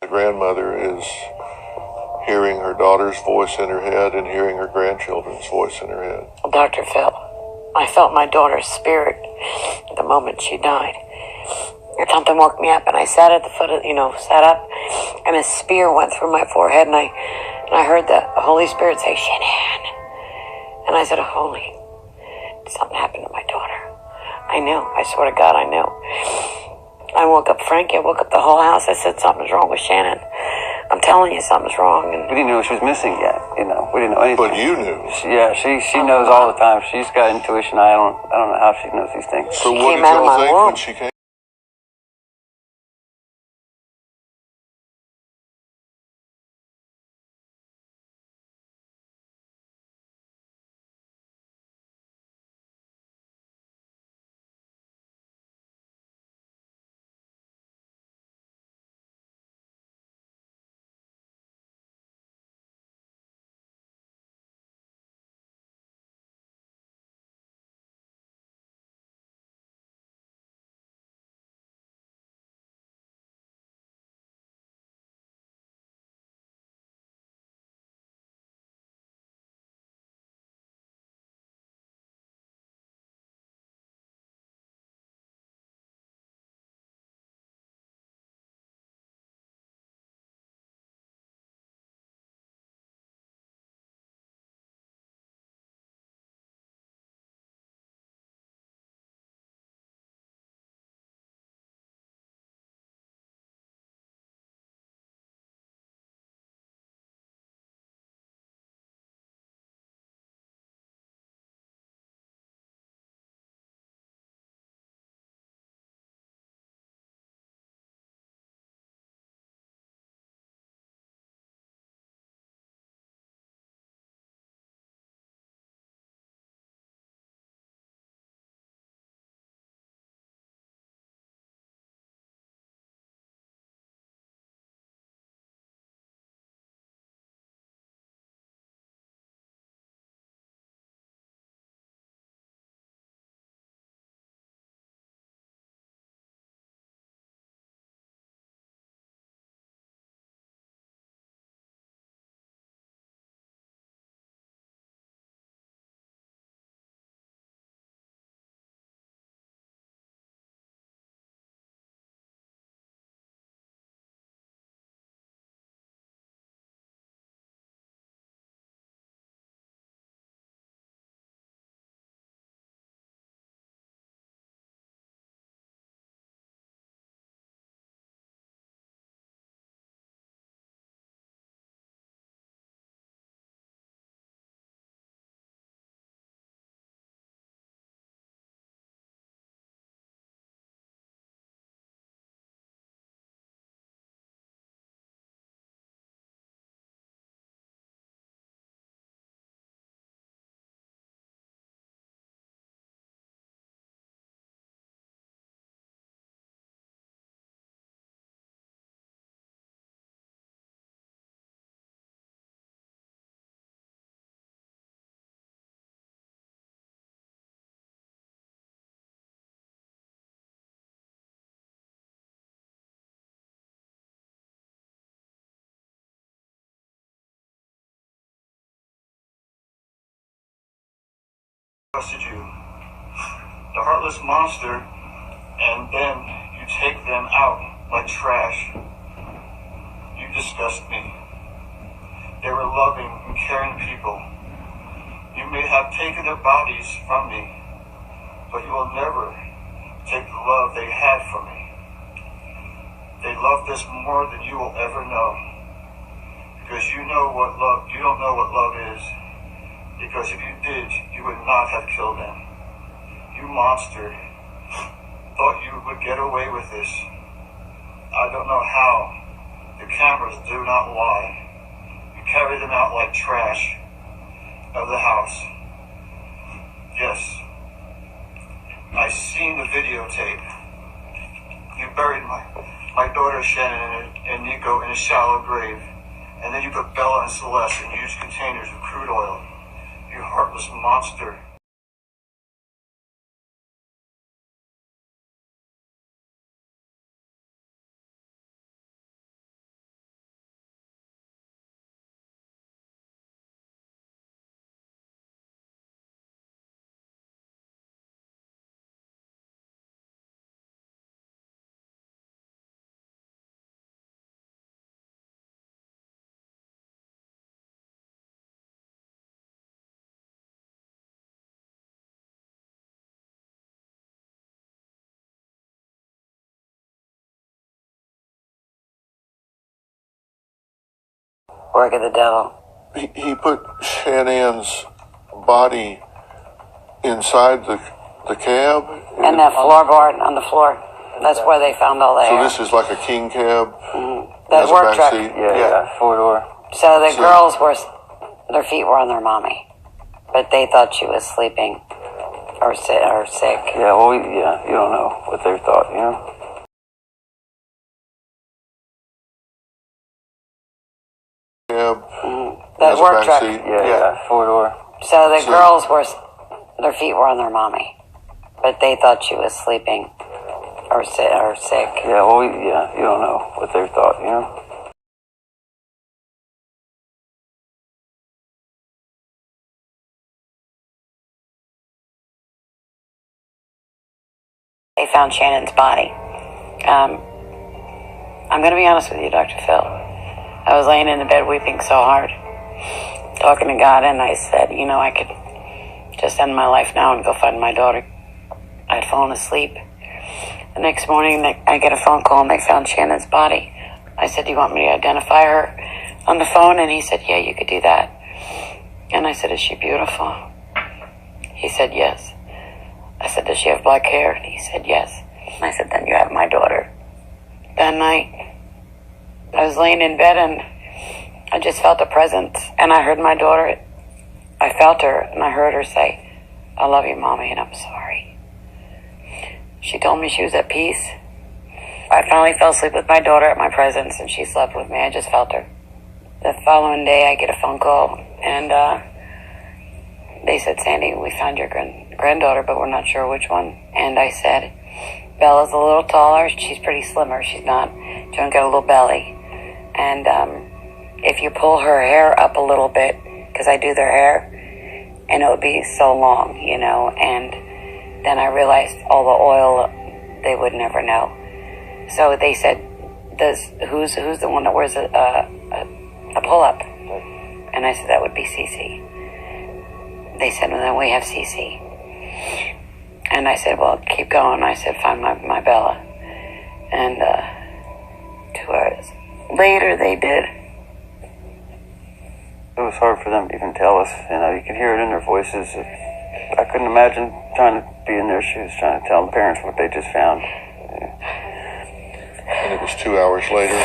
The grandmother is hearing her daughter's voice in her head and hearing her grandchildren's voice in her head. Dr. Phil, I felt my daughter's spirit the moment she died. Something woke me up, and I sat at the foot of, sat up, and a spear went through my forehead, and I heard the Holy Spirit say, Shanann. And I said, Holy, something happened to my daughter. I knew. I swear to God, I knew. I woke up Frankie. I woke up the whole house. I said, something's wrong with Shanann. I'm telling you, something's wrong. And we didn't know she was missing yet. We didn't know anything. But you knew. She knows all the time. She's got intuition. I don't know how she knows these things. So what did y'all think when she came? Trusted you, the heartless monster, and then you take them out like trash. You disgust me. They were loving and caring people. You may have taken their bodies from me, but you will never take the love they had for me. They loved us more than you will ever know, because you don't know what love is. Because if you did, you would not have killed them. You monster. Thought you would get away with this. I don't know how. The cameras do not lie. You carry them out like trash of the house. Yes. I seen the videotape. You buried my daughter Shanann and Nico in a shallow grave. And then you put Bella and Celeste in huge containers of crude oil. You heartless monster. Work of the devil. He put Shannon's body inside the cab. And that floorboard on the floor. That's where they found all the So hair. this is like a king cab. That has a work back truck. seat? Yeah, 4-door. So the girls were, their feet were on their mommy, but they thought she was sleeping or sick. Yeah, well, yeah, you don't know what they thought, you know? Cab. That has a work back truck. seat? Yeah, 4-door. So the girls were, their feet were on their mommy, but they thought she was sleeping or sick. Yeah, well, yeah, you don't know what they thought, you know? They found Shannon's body. I'm going to be honest with you, Dr. Phil. I was laying in the bed weeping so hard, talking to God, and I said, you know, I could just end my life now and go find my daughter. I'd fallen asleep. The next morning, I get a phone call, and they found Shannon's body. I said, do you want me to identify her on the phone? And he said, yeah, you could do that. And I said, is she beautiful? He said, yes. I said, does she have black hair? And he said, yes. And I said, then you have my daughter. That night, I was laying in bed and I just felt a presence. And I heard my daughter, I felt her and I heard her say, I love you, Mommy, and I'm sorry. She told me she was at peace. I finally fell asleep with my daughter at my presence and she slept with me. I just felt her. The following day, I get a phone call and they said, Sandy, we found your granddaughter, but we're not sure which one. And I said, Bella's a little taller. She's pretty slimmer. She don't get a little belly. And if you pull her hair up a little bit, because I do their hair, and it would be so long, you know. And then I realized all the oil, they would never know. So they said, who's the one that wears a pull-up? And I said, that would be Cece. They said, well, then we have Cece. And I said, well, keep going. I said, find my Bella. And 2 hours later, they did. It was hard for them to even tell us. You know, you could hear it in their voices. I couldn't imagine trying to be in their shoes, trying to tell parents what they just found. And it was 2 hours later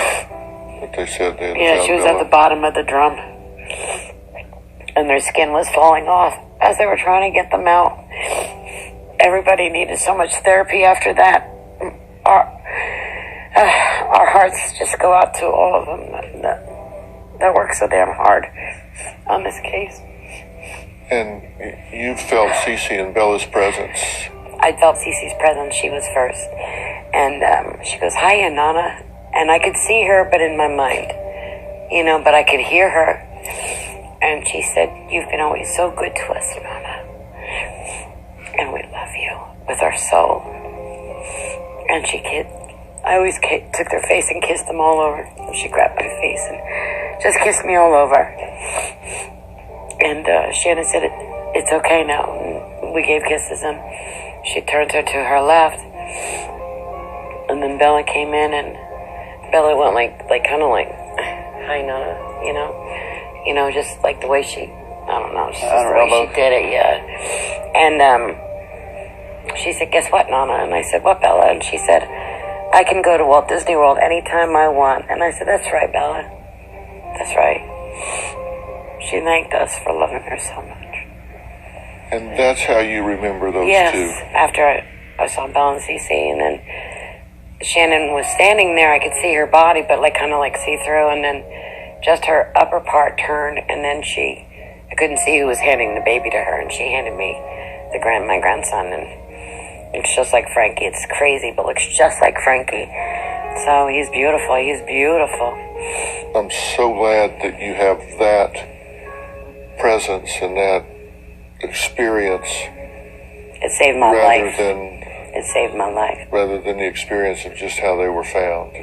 that they said they had Yeah, found she was Bella. at the bottom of the drum. And their skin was falling off as they were trying to get them out. Everybody needed so much therapy after that. Our hearts just go out to all of them that work so damn hard on this case. And you felt Cece and Bella's presence. I felt Cece's presence. She was first. And she goes, hiya, Nana. And I could see her, but in my mind. You know, but I could hear her. And she said, you've been always so good to us, Nana. And we love you with our soul. And I always took their face and kissed them all over. And she grabbed my face and just kissed me all over. And Shannon said, it's okay now. And we gave kisses and she turned her to her left. And then Bella came in and Bella went like kind of like, hi, Nana, you know? You know, just like the way she, I don't know, just the way she did it, yeah. And she said, guess what, Nana? And I said, what, Bella? And she said, I can go to Walt Disney World anytime I want. And I said, that's right, Bella. That's right. She thanked us for loving her so much. And that's how you remember those Yes, two. after I saw Bella and Cece, and then Shannon was standing there. I could see her body, but like kind of like see-through, and then just her upper part turned, and then I couldn't see who was handing the baby to her, and she handed me my grandson, and it's just like Frankie. It's crazy, but looks just like Frankie. So he's beautiful. He's beautiful. I'm so glad that you have that presence and that experience It saved my life. than It saved my life. rather than the experience of just how they were found.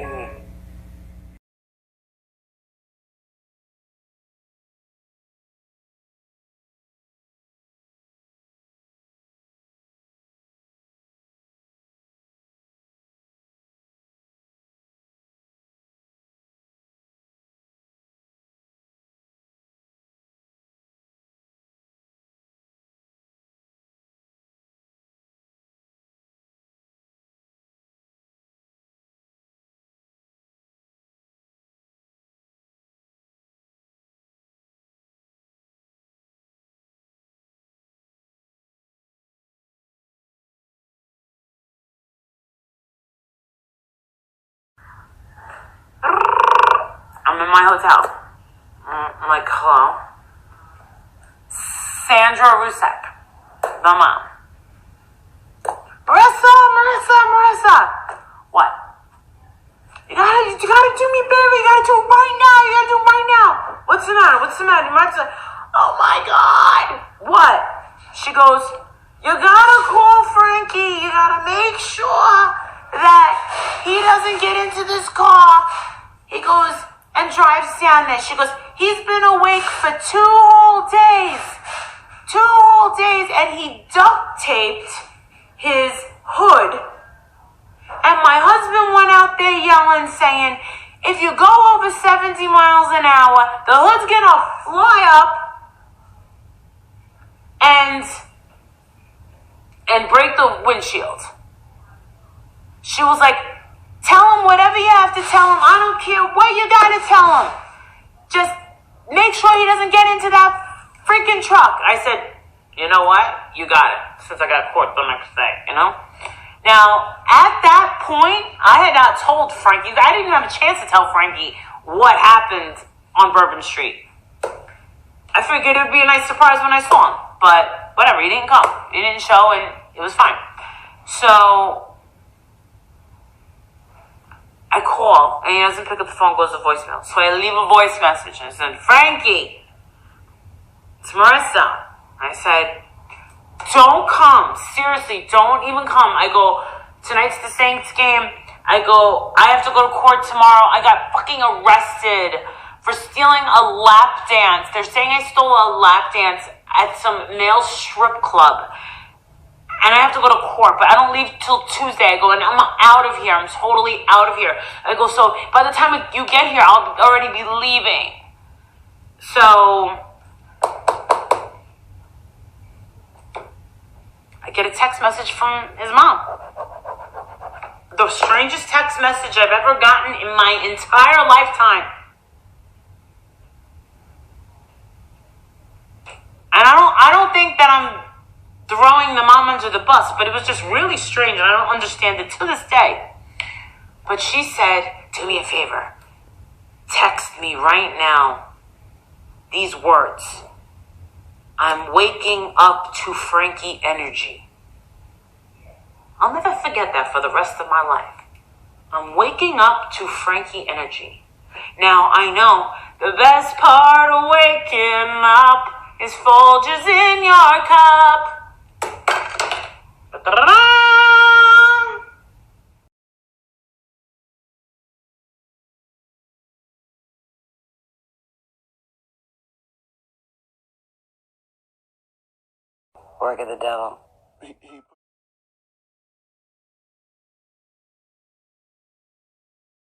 I'm in my hotel. I'm like, hello? Sandra Rusek, the mom. Marissa! What? You gotta do me, baby. You gotta do it right now. What's the matter? Marissa, oh my God. What? She goes, you gotta call Frankie. You gotta make sure that he doesn't get into this car. He goes and drives down there. She goes, he's been awake for 2 whole days. 2 whole days, and he duct taped his hood. And my husband went out there yelling, saying, if you go over 70 miles an hour, the hood's gonna fly up and break the windshield. She was like, tell him whatever you have to tell him. I don't care what you gotta tell him. Just make sure he doesn't get into that freaking truck. I said, you know what? You got it. Since I got court the next day, you know? Now, at that point, I had not told Frankie. I didn't even have a chance to tell Frankie what happened on Bourbon Street. I figured it would be a nice surprise when I saw him. But whatever, he didn't come. He didn't show, and it was fine. So I call, and he doesn't pick up the phone, goes to voicemail. So I leave a voice message, and I said, Frankie, it's Marissa. I said, don't come. Seriously, don't even come. I go, tonight's the Saints game. I go, I have to go to court tomorrow. I got fucking arrested for stealing a lap dance. They're saying I stole a lap dance at some male strip club. And I have to go to court, but I don't leave till Tuesday. I go, and I'm out of here. I'm totally out of here. I go, so by the time you get here, I'll already be leaving. So I get a text message from his mom. The strangest text message I've ever gotten in my entire lifetime. And I don't think that I'm throwing the mom under the bus, but it was just really strange, and I don't understand it to this day. But she said, do me a favor. Text me right now these words. I'm waking up to Frankie energy. I'll never forget that for the rest of my life. I'm waking up to Frankie energy. Now, I know the best part of waking up is Folgers in your cup. Da-da-da-da! Work of the devil. He